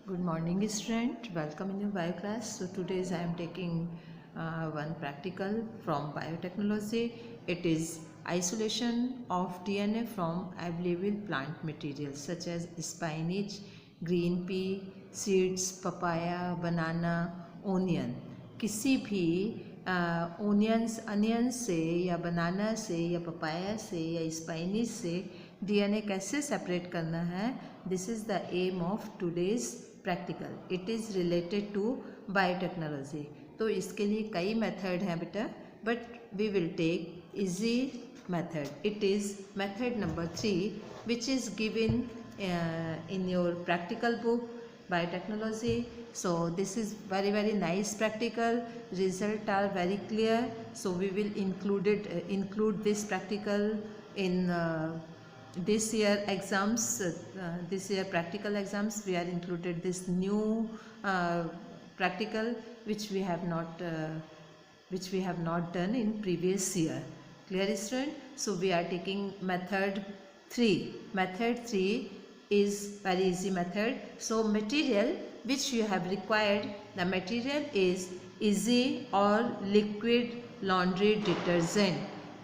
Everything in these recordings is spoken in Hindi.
Good morning student, welcome in your bio class. So today I am taking one practical from biotechnology. It is isolation of DNA from available plant materials such as spinach, green pea, seeds, papaya, banana, onion. किसी भी अनियन से या बनाना से या पपाया से या स्पाइनिश से डीएनए कैसे सेपरेट करना है, this is the aim of today's practical. It is related to biotechnology. तो इसके लिए कई मेथड हैं बेटा, but we will take easy method. It is method number 3 which is given in your practical book biotechnology. So this is very nice practical. Result are very clear. So we will include this practical in this year exams. This year practical exams we are included this new practical which we have not done in previous year. Clear student? So we are taking method 3. Method 3 is very easy method. So material which you have required, the material is easy or liquid laundry detergent.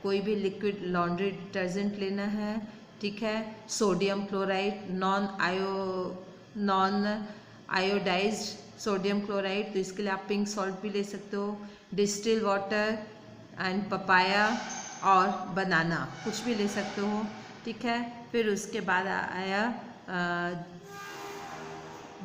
कोई भी liquid laundry detergent लेना है, ठीक है. Sodium chloride, non iodised sodium chloride, तो इसके लिए आप पिंक सॉल्ट भी ले सकते हो. डिस्टिल वाटर एंड पपाया और बनाना कुछ भी ले सकते हो, ठीक है. फिर उसके बाद आया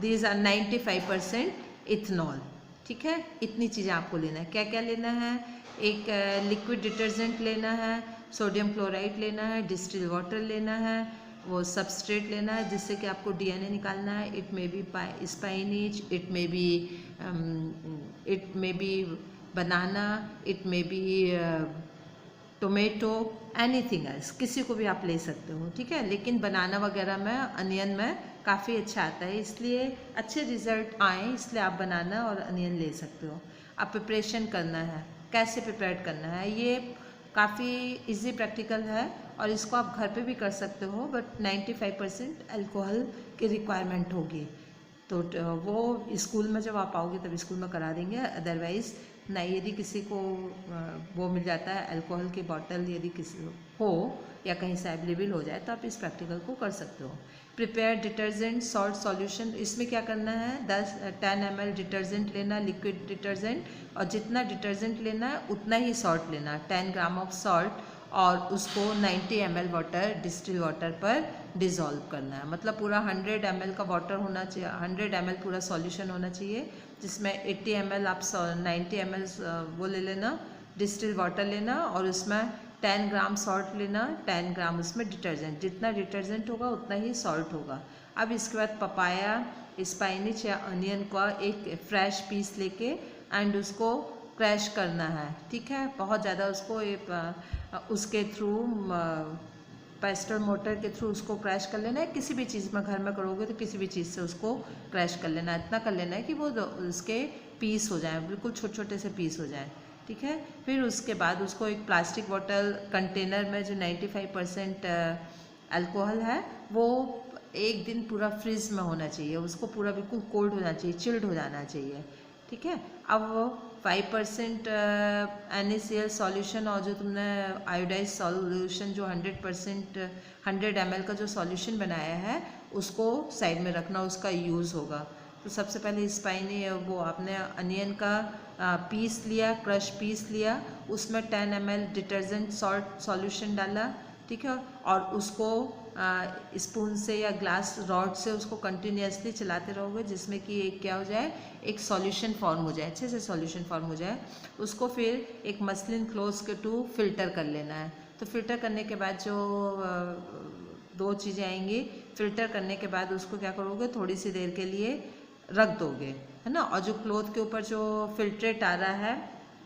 दीज आर 95% इथनॉल, ठीक है. इतनी चीज़ें आपको लेना है. क्या क्या लेना है? एक लिक्विड डिटर्जेंट लेना है, सोडियम क्लोराइड लेना है, डिस्टिल वाटर लेना है, वो सबस्ट्रेट लेना है जिससे कि आपको डीएनए निकालना है. It may be spinach, it may be banana, it may be tomato, anything else, किसी को भी आप ले सकते हो, ठीक है. लेकिन बनाना वगैरह में, अनियन में काफ़ी अच्छा आता है, इसलिए अच्छे रिजल्ट आए इसलिए आप बनाना और अनियन ले सकते हो. अब प्रिपरेशन करना है, कैसे प्रिपेयर करना है, ये काफ़ी इजी प्रैक्टिकल है और इसको आप घर पे भी कर सकते हो, बट 95% अल्कोहल की रिक्वायरमेंट होगी. तो वो स्कूल में जब आप आओगे तब स्कूल में करा देंगे. अदरवाइज़ नहीं, यदि किसी को वो मिल जाता है अल्कोहल की बॉटल, यदि किसी हो या कहीं से अवेलेबल हो जाए तो आप इस प्रैक्टिकल को कर सकते हो. Prepare detergent salt solution. इसमें क्या करना है, 10 ml डिटर्जेंट लेना, लिक्विड डिटर्जेंट, और जितना डिटर्जेंट लेना है उतना ही सॉल्ट लेना, 10 ग्राम ऑफ सॉल्ट, और उसको 90 ml वाटर, डिस्टिल वाटर पर डिज़ोल्व करना है. मतलब पूरा 100 ml का वाटर होना चाहिए, 100 ml पूरा सॉल्यूशन होना चाहिए, जिसमें 80 ml आप 90 ml वो ले लेना, डिस्टिल वाटर लेना, और उसमें 10 ग्राम सॉल्ट लेना, 10 ग्राम उसमें डिटर्जेंट. जितना डिटर्जेंट होगा उतना ही सॉल्ट होगा. अब इसके बाद पपाया, स्पाइनिच या अनियन का एक फ्रेश पीस लेके एंड उसको क्रैश करना है, ठीक है. बहुत ज़्यादा उसको उसके थ्रू पेस्टल मोटर के थ्रू उसको क्रैश कर लेना है. किसी भी चीज़ में घर में करोगे तो किसी भी चीज़ से उसको क्रैश कर लेना है. इतना कर लेना है कि वो उसके पीस हो जाएं, बिल्कुल छोटे छोटे से पीस हो जाएं, ठीक है. फिर उसके बाद उसको एक प्लास्टिक बॉटल कंटेनर में जो 95% अल्कोहल है वो एक दिन पूरा फ्रिज में होना चाहिए, उसको पूरा बिल्कुल कोल्ड होना चाहिए, चिल्ड हो जाना चाहिए, ठीक है. अब 5% NaCl सॉल्यूशन, और जो तुमने आयोडाइज सॉल्यूशन जो 100 ml का जो सॉल्यूशन बनाया है उसको साइड में रखना, उसका यूज़ होगा. तो सबसे पहले स्पाइनी वो आपने अनियन का पीस लिया, क्रश पीस लिया, उसमें 10 ml डिटर्जेंट सॉल्ट सॉल्यूशन डाला, ठीक है, और उसको स्पून से या ग्लास रॉड से उसको कंटिन्यूसली चलाते रहोगे, जिसमें कि एक क्या हो जाए, एक सॉल्यूशन फॉर्म हो जाए, अच्छे से सॉल्यूशन फॉर्म हो जाए. उसको फिर एक मसलिन क्लोथ के टू फिल्टर कर लेना है. तो फिल्टर करने के बाद जो दो चीज़ें आएंगी, फिल्टर करने के बाद उसको क्या करोगे, थोड़ी सी देर के लिए रख दोगे, है ना. और जो क्लोथ के ऊपर जो फिल्ट्रेट आ रहा है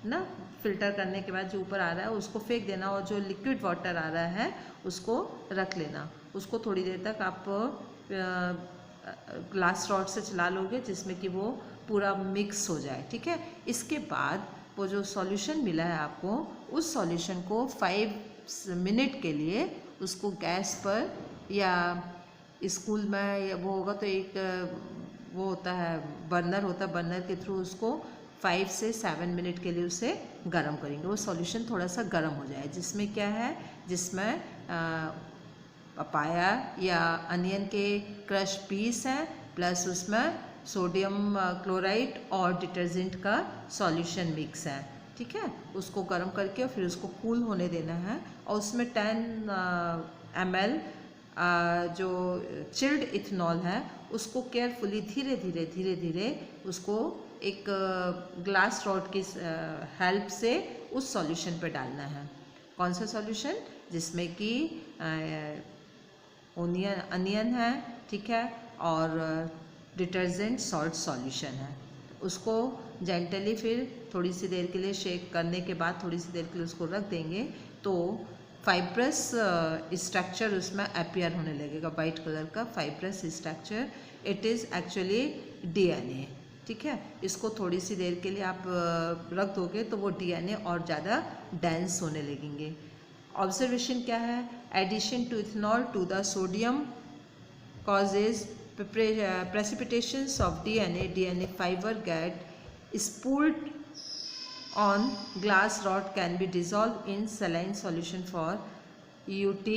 ना, फिल्टर करने के बाद जो ऊपर आ रहा है उसको फेंक देना, और जो लिक्विड वाटर आ रहा है उसको रख लेना. उसको थोड़ी देर तक आप ग्लास रॉड से चला लोगे, जिसमें कि वो पूरा मिक्स हो जाए, ठीक है. इसके बाद वो जो सॉल्यूशन मिला है आपको, उस सॉल्यूशन को 5 मिनट के लिए उसको गैस पर या स्कूल में वो होगा तो एक वो होता है बर्नर होता है, बर्नर के थ्रू उसको 5 से 7 मिनट के लिए उसे गर्म करेंगे। वो सॉल्यूशन थोड़ा सा गर्म हो जाए, जिसमें क्या है, जिसमें पपाया या अनियन के क्रश पीस हैं, प्लस उसमें सोडियम क्लोराइड और डिटर्जेंट का सॉल्यूशन मिक्स है। ठीक है, उसको गर्म करके और फिर उसको कूल होने देना है, और उसमें 10 ml जो चिल्ड इथेनॉल है उसको केयरफुली धीरे धीरे उसको एक ग्लास रॉड की हेल्प से उस सॉल्यूशन पे डालना है। कौन सा सॉल्यूशन? जिसमें कि अनियन है, ठीक है, और डिटर्जेंट सॉल्ट सॉल्यूशन है। उसको जेंटली फिर थोड़ी सी देर के लिए शेक करने के बाद थोड़ी सी देर के लिए उसको रख देंगे, तो फाइब्रस स्ट्रक्चर उसमें अपीयर होने लगेगा, वाइट कलर का fibrous structure. It is actually DNA। ठीक है, इसको थोड़ी सी देर के लिए आप रख दोगे तो वो DNA और ज़्यादा डेंस होने लगेंगे। ऑब्जर्वेशन क्या है? Addition to ethanol to the sodium causes precipitations of DNA fiber get spooled on glass rod can be dissolved in saline solution for UT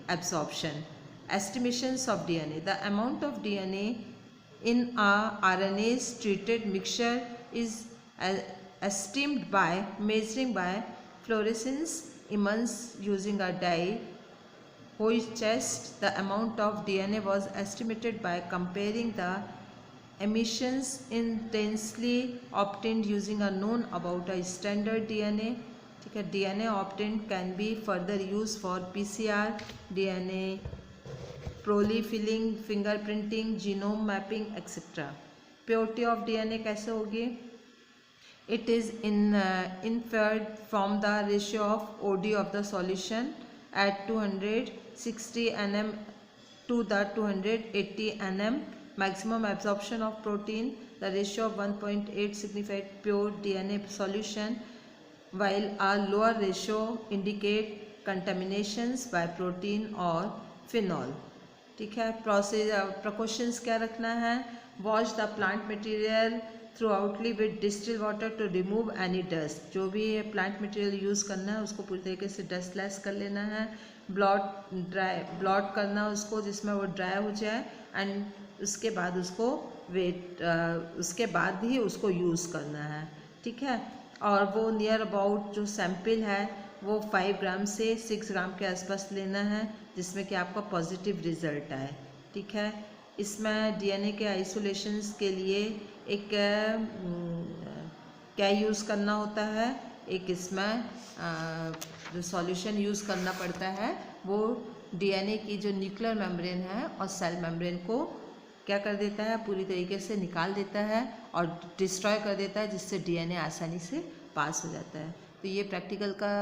absorption. Estimations of DNA. The amount of DNA in a RNase treated mixture is estimated by measuring by fluorescence emissions using a dye whose test. The amount of DNA was estimated by comparing the emissions intensely obtained using a known about a standard DNA. ठीक है, DNA obtained can be further used for PCR, DNA profiling, fingerprinting, genome mapping, etc. Purity of DNA कैसे होगी? It is inferred from the ratio of OD of the solution at 260 nm to the 280 nm. Maximum absorption of protein. The ratio of 1.8 signifies pure DNA solution, while a lower ratio indicate contaminations by protein or phenol. ठीक है, प्रिकॉशंस क्या रखना है? Wash the plant material thoroughly with distil water to remove any dust. जो भी प्लांट मटेरियल यूज़ करना है उसको पूरी तरीके से डस्टलेस कर लेना है। ब्लॉट करना उसको, जिसमें वो ड्राई हो जाए, एंड उसके बाद उसको उसके बाद ही उसको यूज़ करना है। ठीक है, और वो नियर अबाउट जो सैंपल है वो 5 ग्राम से 6 ग्राम के आसपास लेना है, जिसमें कि आपका पॉजिटिव रिजल्ट आए। ठीक है, इसमें DNA के आइसोलेशंस के लिए एक क्या यूज़ करना होता है? एक इसमें जो सॉल्यूशन यूज़ करना पड़ता है वो DNA की जो न्यूक्लियर मेम्ब्रेन है और सेल मेम्ब्रेन को क्या कर देता है? पूरी तरीके से निकाल देता है और डिस्ट्रॉय कर देता है, जिससे DNA आसानी से पास हो जाता है। तो ये प्रैक्टिकल का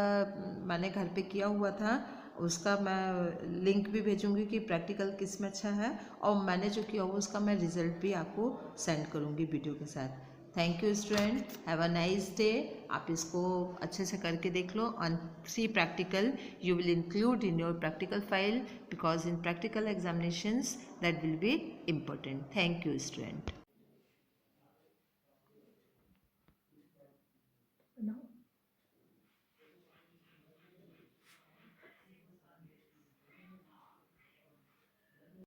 मैंने घर पे किया हुआ था, उसका मैं लिंक भी भेजूंगी कि प्रैक्टिकल किस में अच्छा है, और मैंने जो किया हुआ उसका मैं रिज़ल्ट भी आपको सेंड करूंगी वीडियो के साथ। Thank you student, have a nice day. आप इसको अच्छे से करके देख लो, and see practical you will include in your practical file, because in practical examinations that will be important. Thank you student.